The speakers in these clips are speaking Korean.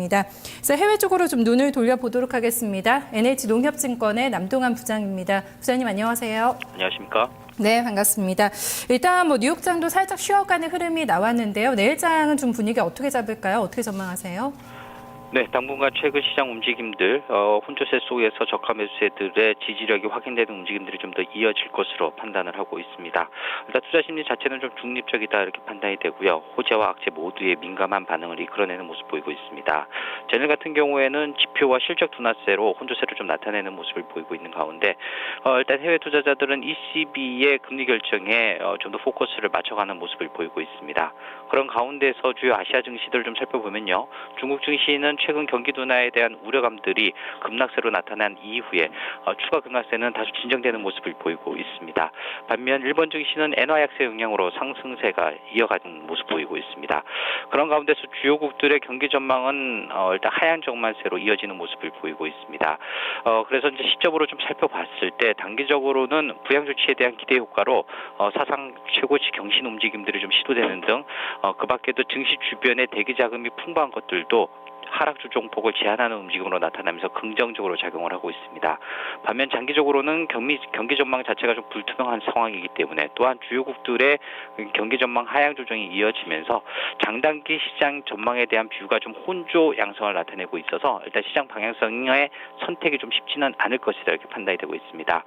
있습니다. 그래서 해외 쪽으로 좀 눈을 돌려보도록 하겠습니다. NH농협증권의 남동환 부장입니다. 부장님 안녕하세요. 안녕하십니까? 네, 반갑습니다. 일단 뉴욕장도 살짝 쉬어가는 흐름이 나왔는데요. 내일장은 좀 분위기 어떻게 잡을까요? 어떻게 전망하세요? 네, 당분간 최근 시장 움직임들, 혼조세 속에서 저가 매수세들의 지지력이 확인되는 움직임들이 좀 더 이어질 것으로 판단을 하고 있습니다. 일단 투자 심리 자체는 좀 중립적이다 이렇게 판단이 되고요. 호재와 악재 모두의 민감한 반응을 이끌어내는 모습 보이고 있습니다. 제넬 같은 경우에는 지표와 실적 둔화세로 혼조세를 좀 나타내는 모습을 보이고 있는 가운데 일단 해외 투자자들은 ECB의 금리 결정에 좀 더 포커스를 맞춰가는 모습을 보이고 있습니다. 그런 가운데서 주요 아시아 증시들 좀 살펴보면요. 중국 증시는 최근 경기 둔화에 대한 우려감들이 급락세로 나타난 이후에 추가 급락세는 다소 진정되는 모습을 보이고 있습니다. 반면 일본 증시는 엔화 약세 영향으로 상승세가 이어가는 모습 보이고 있습니다. 그런 가운데서 주요국들의 경기 전망은 일단 하향 전망세로 이어지는 모습을 보이고 있습니다. 그래서 이제 시점으로 좀 살펴봤을 때 단기적으로는 부양 조치에 대한 기대 효과로 사상 최고치 경신 움직임들이 좀 시도되는 등 그 밖에도 증시 주변의 대기 자금이 풍부한 것들도 하락 조정폭을 제한하는 움직임으로 나타나면서 긍정적으로 작용을 하고 있습니다. 반면 장기적으로는 경기 전망 자체가 좀 불투명한 상황이기 때문에 또한 주요국들의 경기 전망 하향 조정이 이어지면서 장단기 시장 전망에 대한 뷰가 좀 혼조 양상을 나타내고 있어서 일단 시장 방향성의 선택이 좀 쉽지는 않을 것이다 이렇게 판단이 되고 있습니다.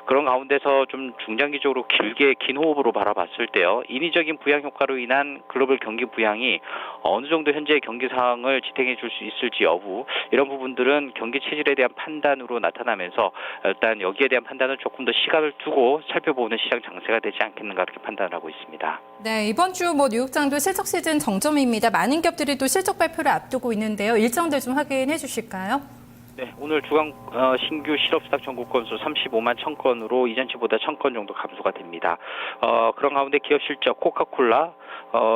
그런 가운데서 좀 중장기적으로 길게 긴 호흡으로 바라봤을 때요. 인위적인 부양 효과로 인한 글로벌 경기 부양이 어느 정도 현재의 경기 상황을 지탱해 줄 수 있을지 여부 이런 부분들은 경기 체질에 대한 판단으로 나타나면서 일단 여기에 대한 판단은 조금 더 시간을 두고 살펴보는 시장 장세가 되지 않겠는가 이렇게 판단을 하고 있습니다. 네, 이번 주 뉴욕장도 실적 시즌 정점입니다. 많은 기업들이 또 실적 발표를 앞두고 있는데요. 일정들 좀 확인해 주실까요? 네, 오늘 주간 신규 실업스탁 청구 건수 35만 1000건으로 이전치보다 1000건 정도 감소가 됩니다. 그런 가운데 기업 실적 코카콜라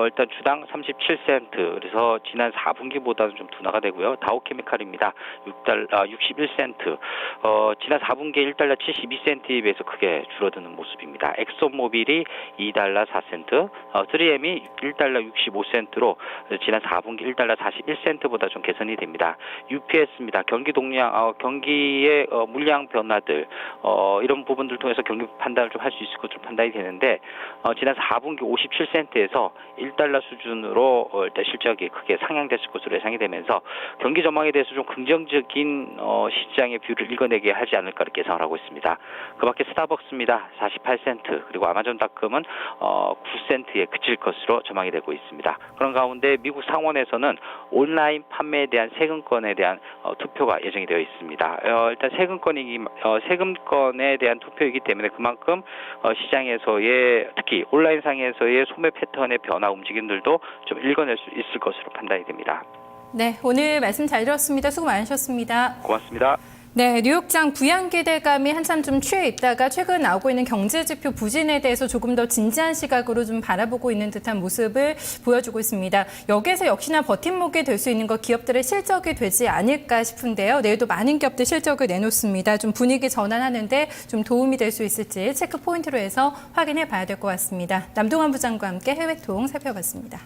일단 주당 37센트, 그래서 지난 4분기보다는 좀 둔화가 되고요. 다우케미칼입니다. 61센트, 지난 4분기에 1달러 72센트에 비해서 크게 줄어드는 모습입니다. 엑소모빌이 2달러 4센트, 3M이 1달러 65센트로 지난 4분기 1달러 41센트보다 좀 개선이 됩니다. UPS입니다. 경기 동량, 경기의 물량 변화들, 이런 부분들 통해서 경기 판단을 좀 할 수 있을 것으로 판단이 되는데, 지난 4분기 57센트에서 1달러 수준으로 일단 실적이 크게 상향됐을 것으로 예상이 되면서 경기 전망에 대해서 좀 긍정적인 시장의 뷰를 읽어내게 하지 않을까 이렇게 예상을 하고 있습니다. 그 밖에 스타벅스입니다. 48센트, 그리고 아마존닷컴은 9센트에 그칠 것으로 전망이 되고 있습니다. 그런 가운데 미국 상원에서는 온라인 판매에 대한 세금권에 대한 투표가 예정이 되어 있습니다. 일단 세금권에 대한 투표이기 때문에 그만큼 시장에서의 특히 온라인상에서의 소매 패턴의 변화 움직임들도 좀 읽어낼 수 있을 것으로 판단이 됩니다. 네, 오늘 말씀 잘 들었습니다. 수고 많으셨습니다. 고맙습니다. 네, 뉴욕장 부양 기대감이 한참 좀 취해 있다가 최근 나오고 있는 경제지표 부진에 대해서 조금 더 진지한 시각으로 좀 바라보고 있는 듯한 모습을 보여주고 있습니다. 여기에서 역시나 버팀목이 될 수 있는 것 기업들의 실적이 되지 않을까 싶은데요. 내일도 많은 기업들 실적을 내놓습니다. 좀 분위기 전환하는데 좀 도움이 될 수 있을지 체크 포인트로 해서 확인해 봐야 될 것 같습니다. 남동환 부장과 함께 해외통 살펴봤습니다.